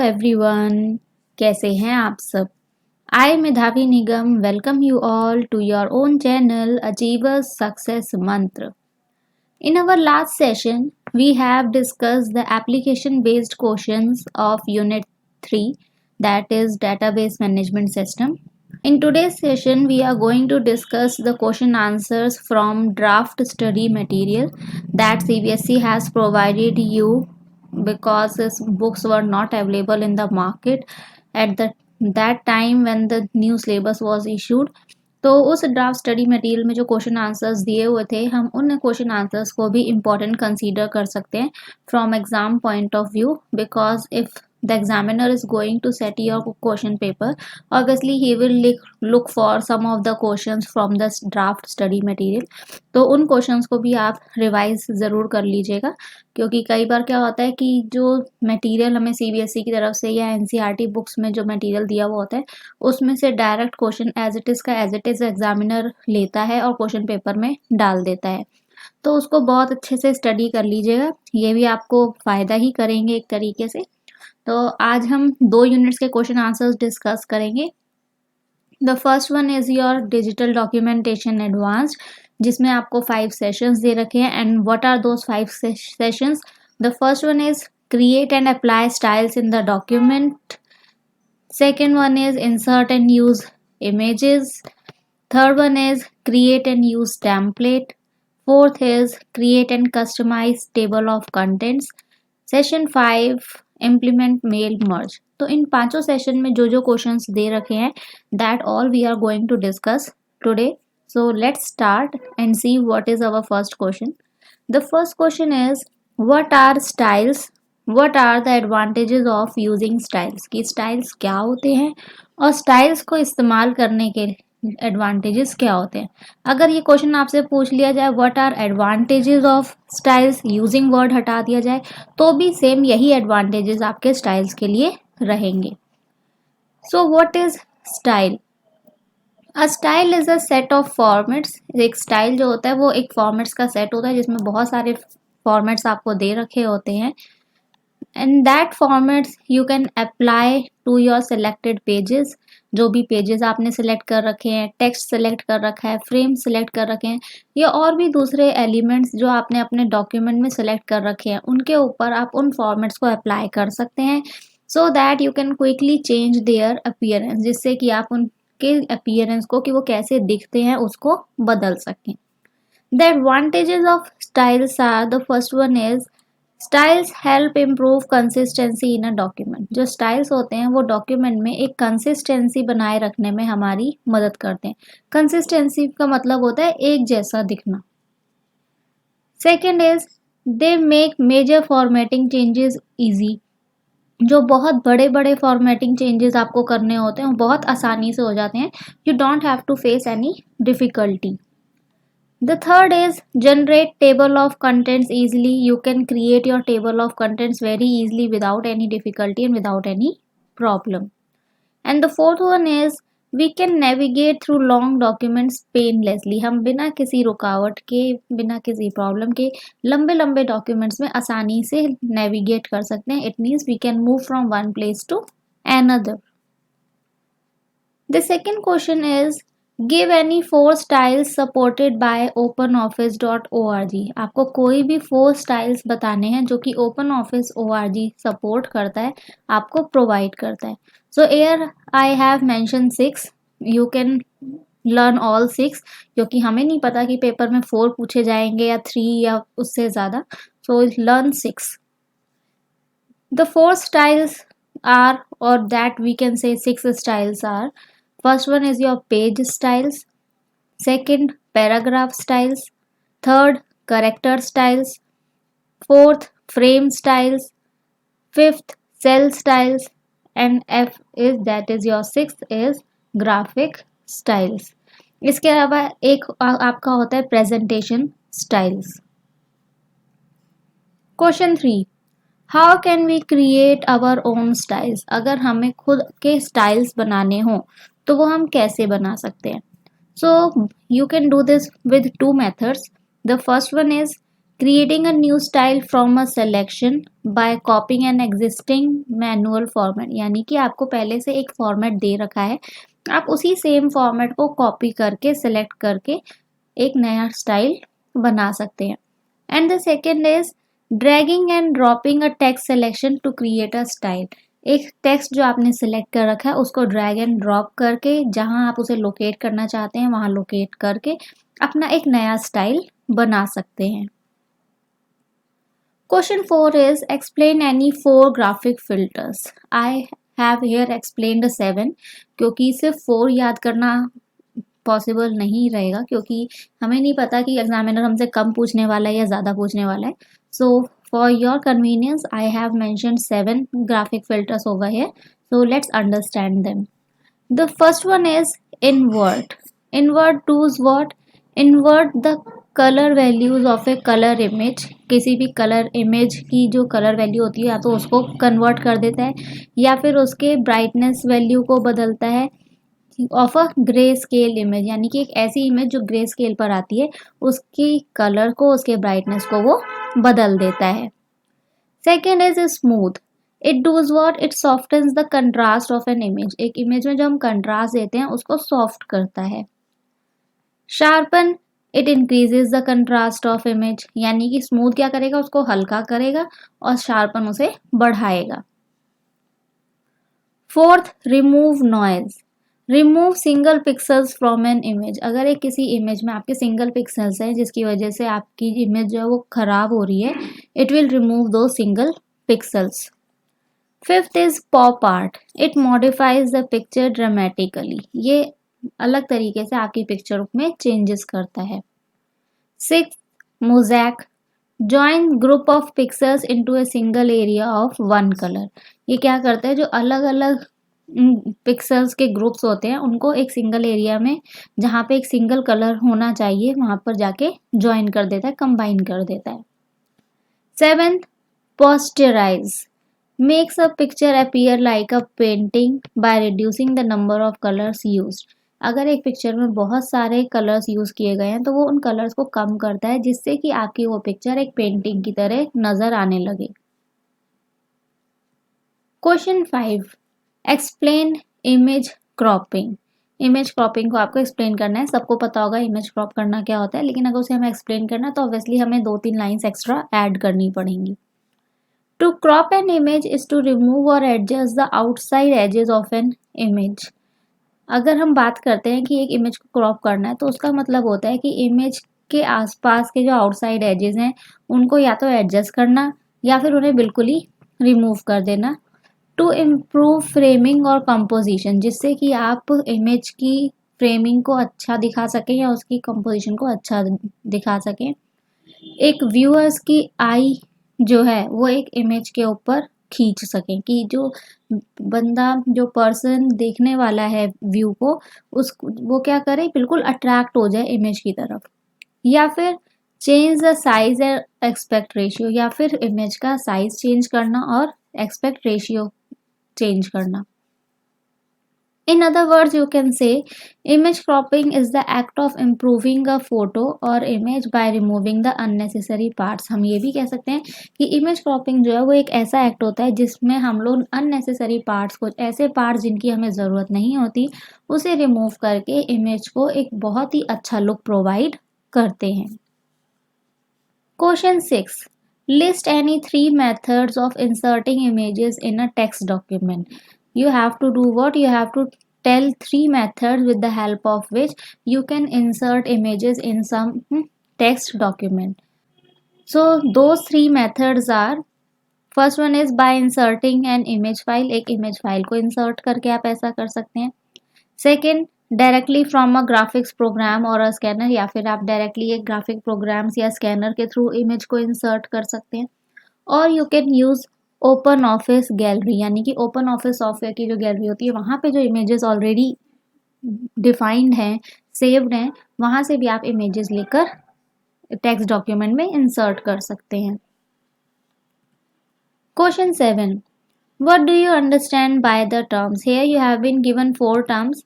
Everyone, कैसे हैं आप सब। I Medhavi Nigam welcome you all to your own channel achievers success Mantra. In our last session, we have discussed the application based questions of Unit 3, that is Database Management System. In today's session, we are going to discuss the question answers from draft study material that CBSE has provided you because its books were not available in the market at that time when the new syllabus was issued. तो उस draft study material में जो question answers दिए हुए थे, हम उन question answers को भी इम्पोर्टेंट कंसीडर कर सकते हैं from exam point of view, because if the examiner is going to set your question paper, obviously he will look for some of the questions from the draft study material. तो उन questions को भी आप revise ज़रूर कर लीजिएगा, क्योंकि कई बार क्या होता है कि जो मटेरियल हमें सीबीएसई की तरफ से या एनसीईआरटी बुक्स में जो मटेरियल दिया हुआ होता है उसमें से direct question as it is examiner लेता है और क्वेश्चन पेपर में डाल देता है। तो उसको बहुत अच्छे से स्टडी कर लीजिएगा, ये भी आपको फ़ायदा ही करेंगे एक तरीके से। तो आज हम 2 यूनिट्स के क्वेश्चन आंसर्स डिस्कस करेंगे। The first one is your digital documentation advanced, जिसमें आपको 5 सेशंस दे रखे हैं। And what are those 5 sessions? The first one is create and apply styles in the document. Second one is insert and use images. Third one is create and use template. Fourth is create and customise table of contents. Session 5 implement mail merge. तो इन पांचों session में जो जो questions दे रखे हैं that all we are going to discuss today. So let's start and see what is our first question. The first question is what are styles, what are the advantages of using styles. कि styles क्या होते हैं और styles को इस्तेमाल करने के advantages क्या होते हैं। अगर ये क्वेश्चन आपसे पूछ लिया जाए what are advantages of styles, using word हटा दिया जाए, तो भी सेम यही एडवांटेजेस आपके स्टाइल्स के लिए रहेंगे। So what is style? A style is a set of formats. एक स्टाइल जो होता है वो एक फॉर्मेट्स का सेट होता है जिसमें बहुत सारे फॉर्मेट्स आपको दे रखे होते हैं। And that formats you can apply to your selected pages. जो भी पेजेस आपने सेलेक्ट कर रखे हैं, टेक्स्ट सेलेक्ट कर रखा है, फ्रेम सेलेक्ट कर रखे हैं, या और भी दूसरे एलिमेंट्स जो आपने अपने डॉक्यूमेंट में सेलेक्ट कर रखे हैं, उनके ऊपर आप उन फॉर्मेट्स को अप्लाई कर सकते हैं so that you can quickly change their appearance, जिससे कि आप उनके अपीयरेंस को कि वो कैसे दिखते हैं उसको बदल सकें। The advantages of styles are, the first one is styles help improve consistency in a document. जो स्टाइल्स होते हैं वो डॉक्यूमेंट में एक कंसिस्टेंसी बनाए रखने में हमारी मदद करते हैं। कंसिस्टेंसी का मतलब होता है एक जैसा दिखना। Second is they make major formatting changes easy. जो बहुत बड़े बड़े फॉर्मेटिंग चेंजेस आपको करने होते हैं वो बहुत आसानी से हो जाते हैं। You don't have to face any difficulty. The third is generate table of contents easily. You can create your table of contents very easily without any difficulty and without any problem. And the fourth one is we can navigate through long documents painlessly. हम बिना किसी रुकावट के, बिना किसी problem के लंबे लंबे डॉक्यूमेंट्स में आसानी से नेविगेट कर सकते हैं। It means we can move from one place to another. The second question is give any 4 styles supported by openoffice.org। आपको कोई भी 4 स्टाइल्स बताने हैं जो कि OpenOffice org सपोर्ट करता है, आपको प्रोवाइड करता है। सो air I have mention 6, you can learn all 6, क्योंकि हमें नहीं पता कि पेपर में 4 पूछे जाएंगे या 3 या उससे ज़्यादा। So learn 6। The 4 styles are, और that we can say 6 styles are, first one is your page styles, second paragraph styles, third character styles, fourth frame styles, fifth cell styles, and F is, that is your sixth is graphic styles. इसके अलावा एक आपका होता है presentation styles. Question 3, how can we create our own styles? अगर हमें खुद के स्टाइल्स बनाने हों तो वो हम कैसे बना सकते हैं? So you can do this with 2 methods. The first one is creating a new style from a selection by copying an existing manual format, यानी कि आपको पहले से एक फॉर्मेट दे रखा है, आप उसी सेम फॉर्मेट को कॉपी करके सिलेक्ट करके एक नया स्टाइल बना सकते हैं. And the second is dragging and dropping a text selection to create a style. एक टेक्स्ट जो आपने सिलेक्ट कर रखा है उसको ड्रैग एंड ड्रॉप करके जहां आप उसे लोकेट करना चाहते हैं वहां लोकेट करके अपना एक नया स्टाइल बना सकते हैं. Question 4 is explain any 4 graphic filters. I have here explained 7 क्योंकि सिर्फ 4 याद करना पॉसिबल नहीं रहेगा क्योंकि हमें नहीं पता कि एग्जामिनर हमसे कम पूछने वाला है या ज़्यादा पूछने वाला है. So for your convenience I have mentioned 7 graphic filters over here. So let's understand them. The first one is invert. Invert does what? Invert the colour values of A colour image. किसी भी colour image की जो colour value होती है या तो उसको convert कर देता है या फिर उसके ब्राइटनेस वैल्यू को बदलता है of a grey scale image, यानी कि एक ऐसी इमेज जो ग्रे स्केल पर आती है उसकी कलर को उसके ब्राइटनेस को वो बदल देता है. Second is smooth. It does what? It softens the contrast of an image. एक इमेज में जो हम कंट्रास्ट देते हैं उसको सॉफ्ट करता है. Sharpen. It increases the contrast of image, यानी कि स्मूथ क्या करेगा? उसको हल्का करेगा और शार्पन उसे बढ़ाएगा. Fourth, remove noise. Remove single pixels from N image. अगर एक किसी इमेज में आपके सिंगल पिक्सल्स हैं जिसकी वजह से आपकी इमेज जो है वो खराब हो रही है, इट विल रिमूव दो single pixels. Fifth is pop art. It modifies the picture dramatically. ये अलग तरीके से आपकी पिक्चर में चेंजेस करता है. Six, mosaic. Join group of pixels into a single area of one colour. ये क्या करता है? जो अलग अलग पिक्सल्स के ग्रुप्स होते हैं उनको एक सिंगल एरिया में जहाँ पे एक सिंगल कलर होना चाहिए वहां पर जाके ज्वाइन कर देता है, कंबाइन कर देता है. Seventh, posterize. Makes a picture appear like a painting by reducing the number of colours used. अगर एक पिक्चर में बहुत सारे कलर्स यूज किए गए हैं तो वो उन कलर्स को कम करता है जिससे कि आपकी वो पिक्चर एक पेंटिंग की तरह नजर आने लगे. Question 5, explain image cropping. Image cropping को आपको एक्सप्लेन करना है. सबको पता होगा इमेज क्रॉप करना क्या होता है, लेकिन अगर उसे हमें एक्सप्लेन करना है तो ऑब्वियसली हमें 2-3 लाइंस एक्स्ट्रा ऐड करनी पड़ेंगी. To crop an image is to remove और adjust the outside edges of an image. अगर हम बात करते हैं कि एक इमेज को क्रॉप करना है तो उसका मतलब होता है कि इमेज के आसपास के जो आउटसाइड एजेस हैं उनको या तो एडजस्ट करना या फिर उन्हें बिल्कुल ही रिमूव कर देना. टू इम्प्रूव फ्रेमिंग और कंपोजिशन, जिससे कि आप इमेज की फ्रेमिंग को अच्छा दिखा सकें या उसकी कंपोजिशन को अच्छा दिखा सकें. एक व्यूअर्स की आई जो है वो एक इमेज के ऊपर खींच सकें कि जो बंदा, जो पर्सन देखने वाला है व्यू को, उस वो क्या करे, बिल्कुल अट्रैक्ट हो जाए इमेज की तरफ. या फिर change the size and aspect ratio, या फिर इमेज का साइज चेंज करना और एक्सपेक्ट रेशियो चेंज करना. In other words, you can say image cropping is the act of improving a photo or image by removing the unnecessary parts. हम ये भी कह सकते हैं कि image cropping जो है वो एक ऐसा एक्ट होता है जिसमें हम लोग unnecessary parts को, ऐसे parts जिनकी हमें ज़रूरत नहीं होती, उसे remove करके image को एक बहुत ही अच्छा look provide करते हैं. Question 6. List any 3 methods of inserting images in a text document. You have to do what? You have to tell 3 methods with the help of which you can insert images in some text document. So those 3 methods are, first one is by inserting an image file. एक image file को insert करके आप ऐसा कर सकते हैं. Second, directly from a graphics program और a scanner, या फिर आप डायरेक्टली एक ग्राफिक प्रोग्राम्स या स्कैनर के थ्रू इमेज को इंसर्ट कर सकते हैं. और you can use open office gallery, यानी कि ओपन ऑफिस सॉफ्टवेयर की जो गैलरी होती है वहाँ पे जो इमेजेस ऑलरेडी डिफाइंड हैं, सेव्ड हैं, वहाँ से भी आप इमेजेस लेकर टेक्स्ट डॉक्यूमेंट में इंसर्ट कर सकते हैं. Question 7. What do you understand by the terms? Here you have been given 4 terms: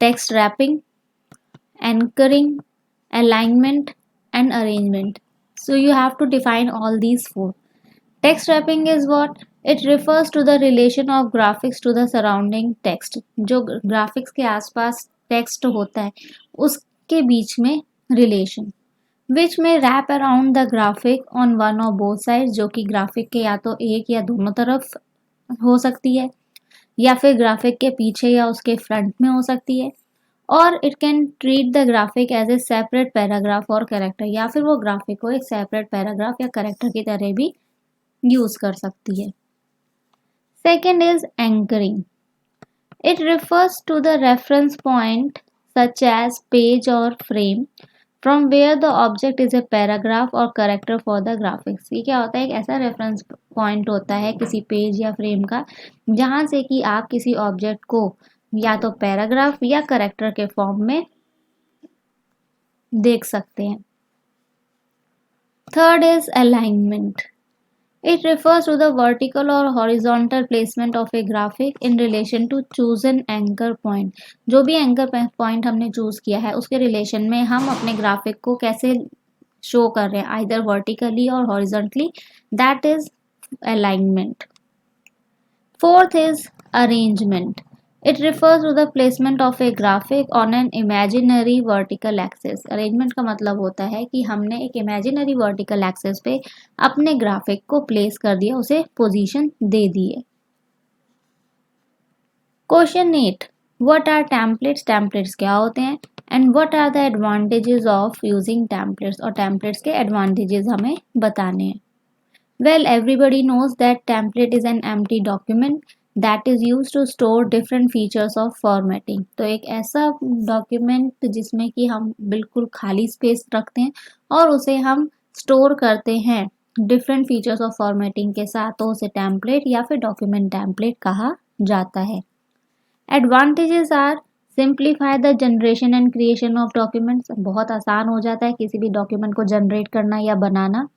text wrapping, anchoring, alignment and arrangement. So you have to define all these four. Text wrapping is what? It refers to the relation of graphics to the surrounding text. जो graphics के आसपास text होता है उसके बीच में relation, which may wrap around the graphic on one or both sides, जो कि graphic के या तो एक या दोनों तरफ हो सकती है, या फिर graphic के पीछे या उसके front में हो सकती है, और it can treat the graphic as a separate paragraph और कैरेक्टर, या फिर वो ग्राफिक को एक सेपरेट पैराग्राफ या कैरेक्टर की तरह भी यूज कर सकती है. Second is anchoring. It refers to the reference point such as page or frame from where the object is a paragraph or character for the graphics. ये क्या होता है? एक ऐसा रेफरेंस पॉइंट होता है किसी पेज या फ्रेम का जहाँ से कि आप किसी ऑब्जेक्ट को या तो पैराग्राफ या करेक्टर के फॉर्म में देख सकते हैं. Third is alignment. It refers to the vertical or horizontal placement of a graphic in relation to chosen anchor point. जो भी एंकर पॉइंट हमने चूज किया है उसके रिलेशन में हम अपने ग्राफिक को कैसे शो कर रहे हैं, आइदर वर्टिकली और horizontally, that is alignment. Fourth is arrangement. It refers to the placement of a graphic on an imaginary vertical axis. Arrangement का मतलब होता है कि हमने एक imaginary vertical axis पे अपने ग्राफिक को प्लेस कर दिया, उसे पोजीशन दे दी है. Question 8. What are templates? Templates क्या होते हैं? And what are the advantages of using templates? और templates के advantages हमें बताने हैं. Well, everybody knows that template is an empty document that is used to store different features of formatting. तो एक ऐसा डॉक्यूमेंट जिसमें कि हम बिल्कुल खाली स्पेस रखते हैं और उसे हम स्टोर करते हैं डिफरेंट फीचर्स ऑफ फॉर्मेटिंग के साथ, तो उसे टेम्पलेट या फिर डॉक्यूमेंट टेम्पलेट कहा जाता है. Advantages are simplify the generation and creation of documents. बहुत आसान हो जाता है किसी भी डॉक्यूमेंट को जनरेट करना या बनाना.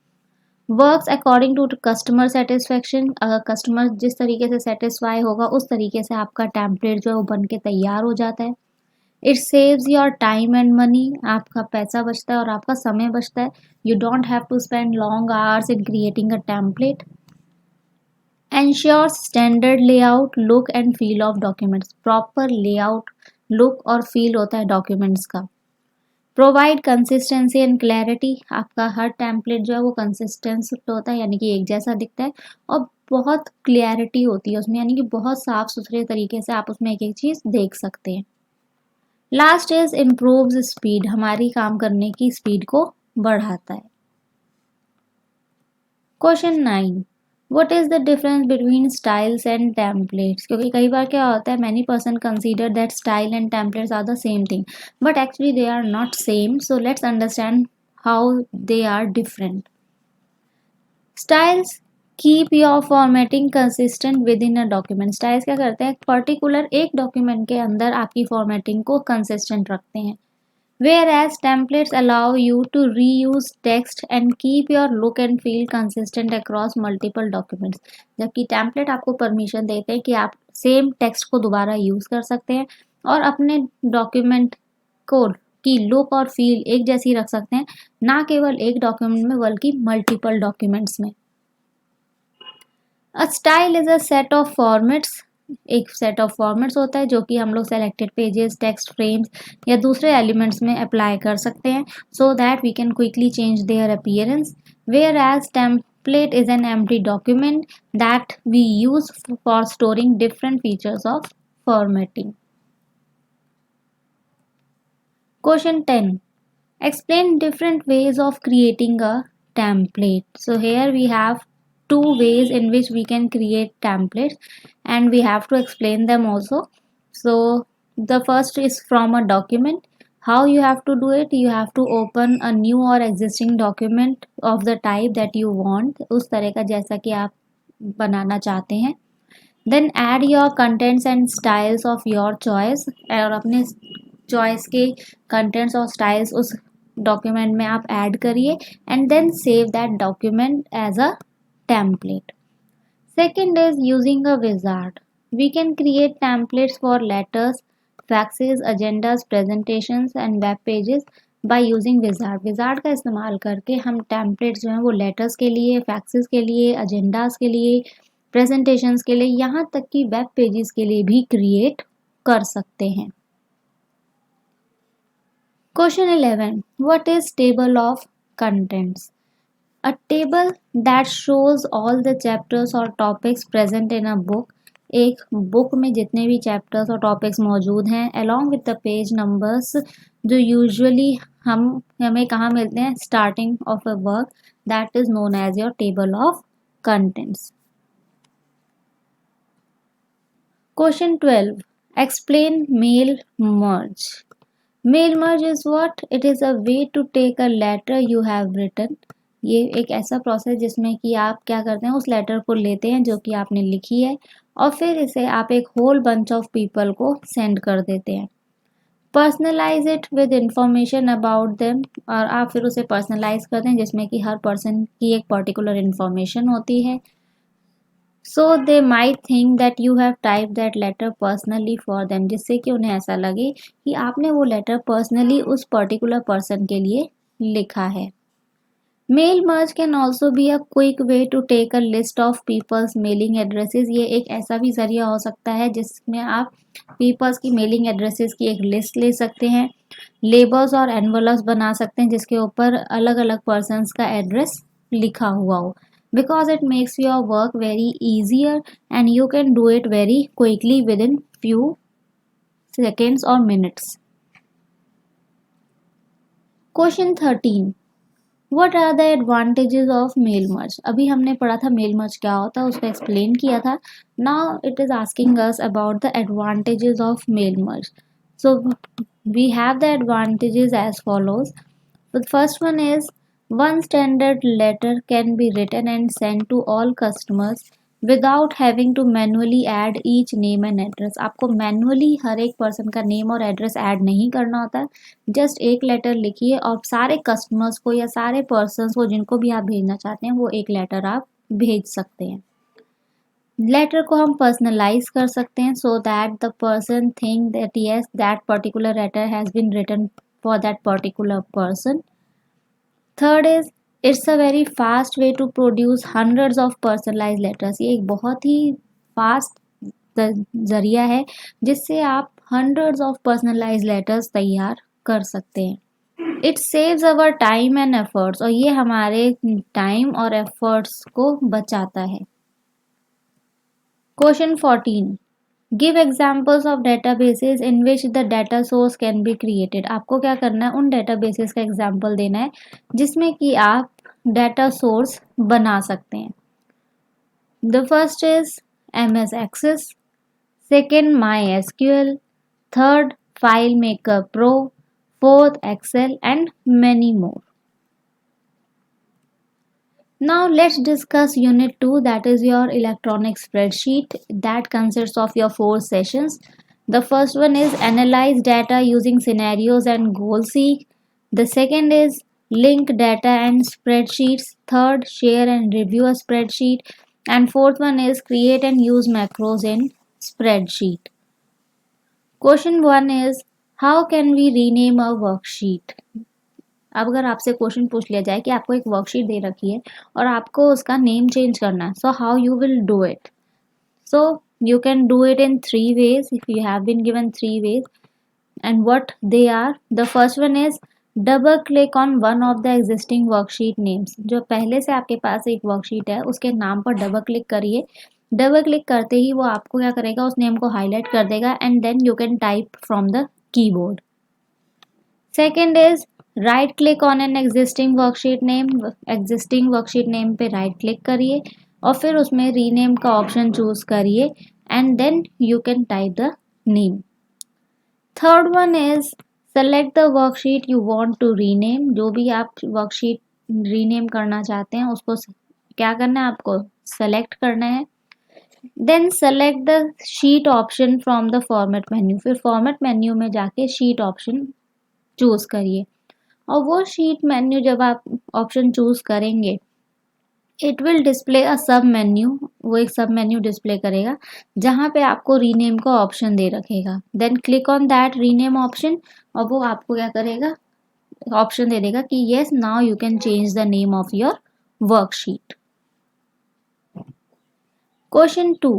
Works according to customer satisfaction. अगर कस्टमर जिस तरीके से सेटिस्फाई होगा उस तरीके से आपका टेम्पलेट जो है वो बन के तैयार हो जाता है. It saves your time and money. आपका पैसा बचता है और आपका समय बचता है. You don't have to spend long hours in creating a template. Ensures standard layout, look and feel of documents. Proper layout, look और फील होता है डॉक्यूमेंट्स का. Provide consistency and clarity. आपका हर टेम्पलेट जो है वो कंसिस्टेंट होता है, यानी कि एक जैसा दिखता है, और बहुत क्लैरिटी होती है उसमें, यानी कि बहुत साफ सुथरे तरीके से आप उसमें एक एक चीज़ देख सकते हैं. Last is improves speed. हमारी काम करने की स्पीड को बढ़ाता है. Question 9. What is the difference between styles and templates? क्योंकि कई बार क्या होता है, many person consider that style and templates are the same thing, but actually they are not same. So let's understand how they are different. Styles keep your formatting consistent within a document. Styles क्या करते हैं, particular एक document के अंदर आपकी formatting को consistent रखते हैं. Whereas templates allow you to reuse text and keep your look and feel consistent across multiple documents. जबकि template आपको परमिशन देते हैं कि आप सेम टेक्स्ट को दोबारा यूज कर सकते हैं और अपने डॉक्यूमेंट को की लुक और फील एक जैसी रख सकते हैं, ना केवल एक डॉक्यूमेंट में बल्कि मल्टीपल डॉक्यूमेंट्स में. A style is a set of formats. एक सेट ऑफ फॉर्मेट्स होता है जो कि हम लोग सेलेक्टेड पेजेस, टेक्स्ट फ्रेम्स या दूसरे एलिमेंट्स में अप्लाई कर सकते हैं, so that we can quickly change their appearance. Whereas template is an empty document that we use for storing different features of formatting. Question 10. Explain different ways of creating a template. So here we have two ways in which we can create templates and we have to explain them also. So the first is from a document. How you have to do it? You have to open a new or existing document of the type that you want, उस तरह का जैसा कि आप बनाना चाहते हैं. Then add your contents and styles of your choice. और अपने चॉइस के कंटेंट्स और स्टाइल्स उस डॉक्यूमेंट में आप ऐड करिए and then save that document as a template. Second is using a wizard. We can create templates for letters, faxes, agendas, presentations and web pages by using wizard. Wizard का इस्तेमाल करके हम templates जो हैं वो letters के लिए, faxes के लिए, एजेंडास के लिए, प्रेजेंटेशंस के लिए, यहाँ तक कि वेब पेजेस के लिए भी क्रिएट कर सकते हैं। Question 11. What is table of contents? A table that shows all the chapters or topics present in a book. एक बुक में जितने भी चैप्टर्स और टॉपिक्स मौजूद हैं along with the page numbers जो यूजुअली हमें कहाँ मिलते हैं, starting of a work, that is known as your table of contents. Question 12. Explain mail merge. Mail merge is what? It is a way to take a letter you have written. ये एक ऐसा process जिसमें कि आप क्या करते हैं, उस लेटर को लेते हैं जो कि आपने लिखी है और फिर इसे आप एक होल बंच ऑफ पीपल को सेंड कर देते हैं। Personalize it with information about them, और आप फिर उसे पर्सनलाइज करते हैं जिसमें कि हर पर्सन की एक पर्टिकुलर इंफॉर्मेशन होती है। So they might think that you have type that letter personally for them, जिससे कि उन्हें ऐसा लगे कि आपने वो लेटर पर्सनली उस पर्टिकुलर पर्सन के लिए लिखा है। Mail merge can also be a quick way to take a list of people's mailing addresses. ये एक ऐसा भी जरिया हो सकता है जिसमें आप पीपल्स की मेलिंग एड्रेसेस की एक लिस्ट ले सकते हैं, लेबल्स और एनवलप्स बना सकते हैं जिसके ऊपर अलग अलग पर्सनस का एड्रेस लिखा हुआ हो, because it makes your work very easier and you can do it very quickly within few seconds or minutes. Question 13. What are the advantages of mail merge? अभी हमने पढ़ा था mail merge क्या होता है, उसको explain किया था. Now it is asking us about the advantages of mail merge. So we have the advantages as follows. The first one is one standard letter can be written and sent to all customers without having to manually add each name and address. आपको manually हर एक person का name और address add नहीं करना होता है, just एक letter लिखिए और सारे कस्टमर्स को या सारे पर्सन्स को जिनको भी आप भेजना चाहते हैं वो एक लेटर आप भेज सकते हैं। लेटर को हम पर्सनलाइज कर सकते हैं so that the person think that yes that particular letter has been written for that particular person. Third is it's a very fast way to produce hundreds of personalize letters. ये एक बहुत ही fast जरिया है जिससे आप hundreds of personalize letters तैयार कर सकते हैं। It saves our time and efforts, और ये हमारे टाइम और एफर्ट्स को बचाता है। Question 14. Give examples of databases in which the data source can be created. आपको क्या करना है, उन डेटाबेसेस का एग्जाम्पल देना है जिसमें कि आप डाटा सोर्स बना सकते हैं। The first is MS Access, second MySQL, third FileMaker Pro, fourth Excel and many more. Now let's discuss Unit 2, that is your electronic spreadsheet, that consists of your 4 sessions. The first one is analyze data using scenarios and goal seek. The second is link data and spreadsheets. Third, share and review a spreadsheet. And fourth one is create and use macros in spreadsheet. Question 1 is how can we rename a worksheet? अब अगर आपसे question पूछ लिया जाए कि आपको एक worksheet दे रखी है और आपको उसका नेम चेंज करना है, so how you will do it? So you can do it in 3 ways if you have been given 3 ways, and what they are. The first one is double click on one of the existing worksheet names. जो पहले से आपके पास एक worksheet है उसके नाम पर double click करिए। डबल क्लिक करते ही वो आपको क्या करेगा, उस नेम को हाईलाइट कर देगा and then you can type from the keyboard. Second is right click on an existing worksheet name. Existing worksheet name पे राइट क्लिक करिए और फिर उसमें रीनेम का ऑप्शन चूज करिए and then you can type the name. Third one is select the worksheet you want to rename. जो भी आप वर्कशीट रीनेम करना चाहते हैं उसको क्या करना है, आपको सेलेक्ट करना है। Then select the sheet option from the format menu. फिर फॉर्मेट मेन्यू में जाके शीट ऑप्शन चूज करिए और वो शीट मेन्यू जब आप ऑप्शन चूज करेंगे इट विल डिस्प्ले अ सब मेन्यू। वो एक सब मेन्यू डिस्प्ले करेगा जहाँ पे आपको रीनेम का ऑप्शन दे रखेगा। Then click on that rename option और वो आपको क्या करेगा, ऑप्शन दे देगा कि yes now you can change the name of your worksheet. Question 2.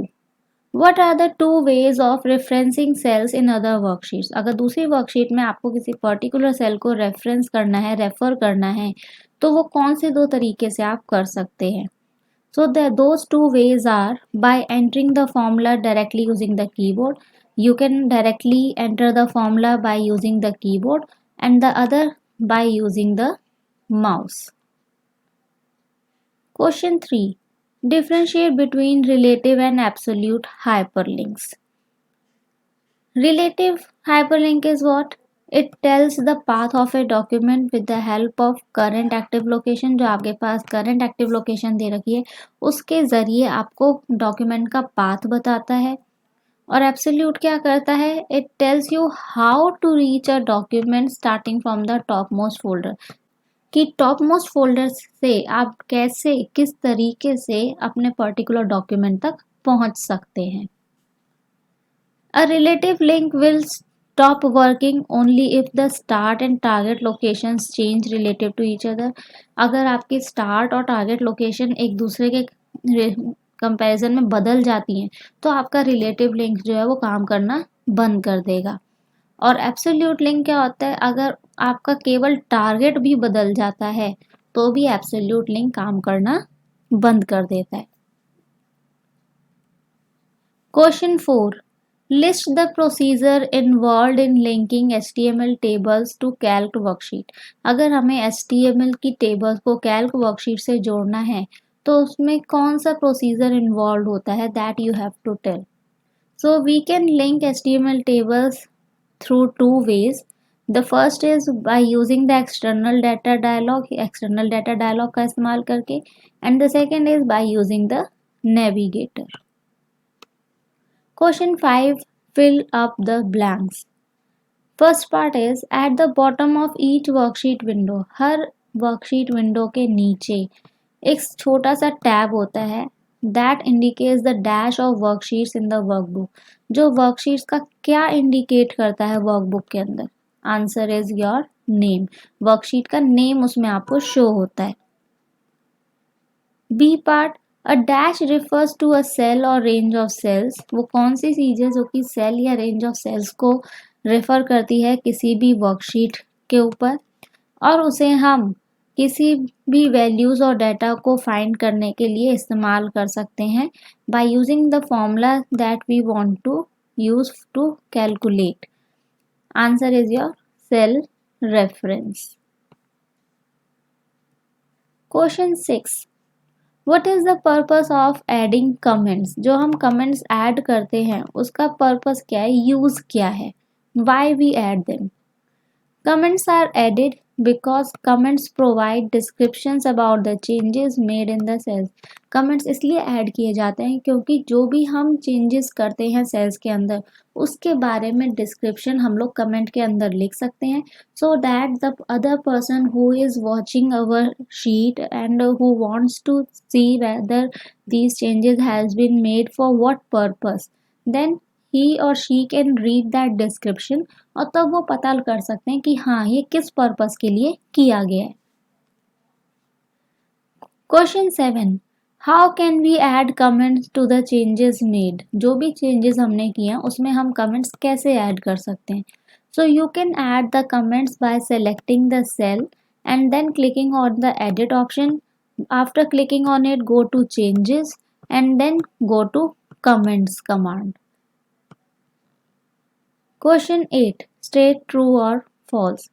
What are the two ways of referencing cells in other worksheets? अगर दूसरी वर्कशीट में आपको किसी पर्टिकुलर सेल को रेफरेंस करना है, रेफर करना है, तो वो कौन से दो तरीके से आप कर सकते हैं? So those two ways are by entering the formula directly using the keyboard. You can directly enter the formula by using the keyboard, and the other by using the mouse. Question 3. Differentiate between relative and absolute hyperlinks. Relative hyperlink is what? It tells the path of a document with the help of current active location. जो आपके पास current active location दे रखी है उसके ज़रिए आपको document का path बताता है. और एब्सोल्यूट क्या करता है? It tells you how to reach a document starting from the top most folder, कि टॉप मोस्ट फोल्डर से आप कैसे किस तरीके से अपने पर्टिकुलर डॉक्यूमेंट तक पहुंच सकते हैं. A relative link will stop working only if the start and target locations change relative to each other. अगर आपकी स्टार्ट और टारगेट लोकेशन एक दूसरे के कंपैरिजन में बदल जाती हैं तो आपका रिलेटिव लिंक जो है वो काम करना बंद कर देगा. और एब्सोल्यूट लिंक क्या होता है? अगर आपका केवल टारगेट भी बदल जाता है तो भी एब्सोल्यूट लिंक काम करना बंद कर देता है. Question 4. List the procedure involve in linking HTML tables two Calc worksheet. अगर हमें HTML की टेबल्स को कैल्क वर्कशीट से जोड़ना है तो उसमें कौन सा प्रोसीजर इन्वॉल्व होता है, that you have to tell. So we can link HTML tables through two ways. The first is by using the external data dialog का इस्तेमाल करके, and the second is by using the navigator. Question 5. Fill up the blanks. First part is at the bottom of each worksheet window. Her worksheet window के नीचे एक छोटा सा tab होता है that indicates the dash of worksheets in the workbook. जो worksheets का क्या इंडिकेट करता है वर्कबुक के अंदर? Answer is your name. Worksheet का नेम उसमें आपको शो होता है. B part. A dash refers to a cell और रेंज ऑफ सेल्स. वो कौन सी चीज है जो कि सेल या रेंज ऑफ सेल्स को रेफर करती है किसी भी वर्कशीट के ऊपर, और उसे हम किसी भी वैल्यूज और डाटा को फाइंड करने के लिए इस्तेमाल कर सकते हैं by using the formula that we want to use to calculate. Answer is your cell reference. Question 6. What is the purpose of adding comments. जो हम कमेंट्स ऐड करते हैं उसका पर्पस क्या है, यूज क्या है, why we add them. Comments are added because comments provide descriptions about the changes made in the cells. Comments इसलिए ऐड किए जाते हैं क्योंकि जो भी हम चेंजेस करते हैं सेल्स के अंदर उसके बारे में डिस्क्रिप्शन हम लोग कमेंट के अंदर लिख सकते हैं, so that the other person who is watching our sheet and who wants to see whether these changes has been made for what purpose, then he or she can read that description और तब वो पता कर सकते हैं कि हाँ ये किस पर्पस के लिए किया गया है. Question 7. How can we add comments to the changes made. जो भी चेंजेस हमने किए हैं उसमें हम कमेंट्स कैसे ऐड कर सकते हैं. So you can add the comments by selecting the cell and then clicking on the edit option. After clicking on it go to changes and then go to comments command. Question 8. State true or false.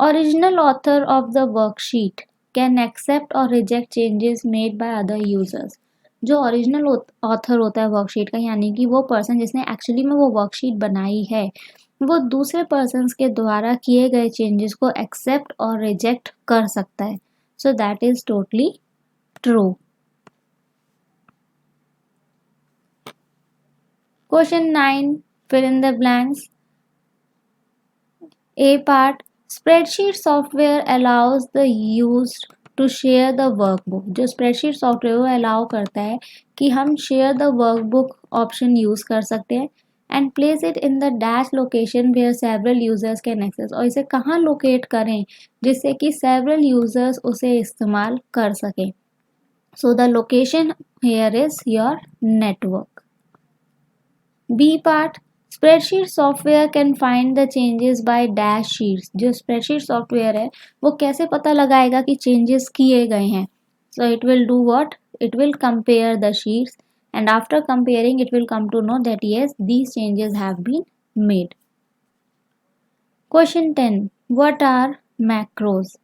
Original author of the worksheet can accept or reject changes made by other users. जो original author होता है worksheet का, यानी कि वो person जिसने actually में वो वर्कशीट बनाई है, वो दूसरे पर्सन्स के द्वारा किए गए चेंजेस को एक्सेप्ट और रिजेक्ट कर सकता है. So that is totally true. Question 9. Fill in the blanks. A part. Spreadsheet software allows the user to share the workbook. जो spreadsheet software वो allow करता है कि हम share the workbook option use कर सकते हैं. and place it in the dash location where several users can access. और इसे कहाँ locate करें जिससे कि several users उसे इस्तेमाल कर सकें. So the location here is your network. B part, spreadsheet software can find the changes by dash sheets. जो spreadsheet software है वो कैसे पता लगाएगा कि changes किए गए हैं. So it will do what? It will compare the sheets, and after comparing it will come to know that yes, these changes have been made. Question 10. What are macros?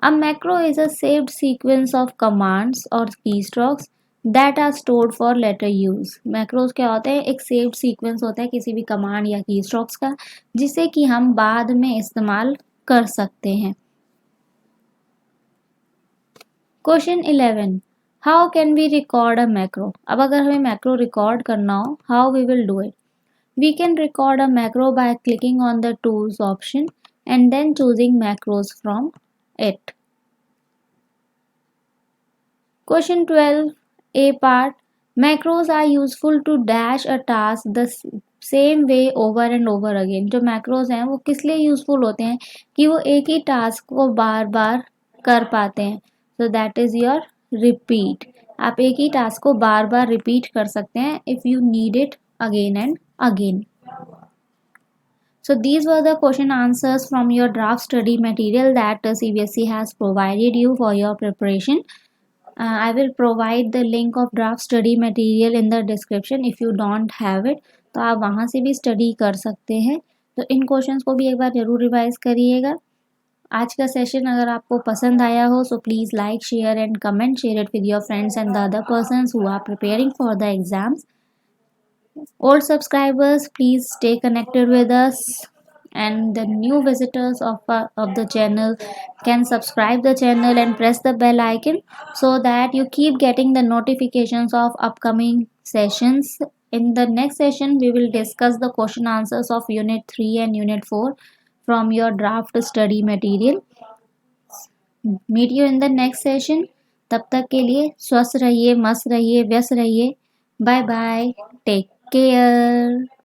A macro is a saved sequence of commands or keystrokes that are stored for later use. Macros क्या होते हैं? एक saved sequence होता है किसी भी command या keystrokes का जिसे कि हम बाद में इस्तेमाल कर सकते हैं. Question 11. How can we record a macro? अब अगर हमें macro record करना हो, how we will do it? We can record a macro by clicking on the tools option and then choosing macros from it. Question 12. A part. Macros are useful to dash a task the same way over and over again. जो macros हैं वो किस लिए useful होते हैं कि वो एक ही task को बार बार कर पाते हैं. So that is your repeat. आप एक ही task को बार बार repeat कर सकते हैं if you need it again and again. So these were the question answers from your draft study material that CBSE has provided you for your preparation. I will provide the link of draft study material in the description. If you don't have it तो आप वहाँ से भी study कर सकते हैं. तो इन questions को भी एक बार ज़रूर रिवाइज करिएगा. आज का सेशन अगर आपको पसंद आया हो so please like, share and comment. Share it with your friends and the other persons who are preparing for the exams. Old subscribers, please stay connected with us, and the new visitors of the channel can subscribe the channel and press the bell icon so that you keep getting the notifications of upcoming sessions. In the next session we will discuss the question answers of unit 3 and unit 4 from your draft study material. Meet you in the next session. तब तक के लिए स्वस्थ रहिए, मस्त रहिए, व्यस्त रहिए. Bye bye, take care.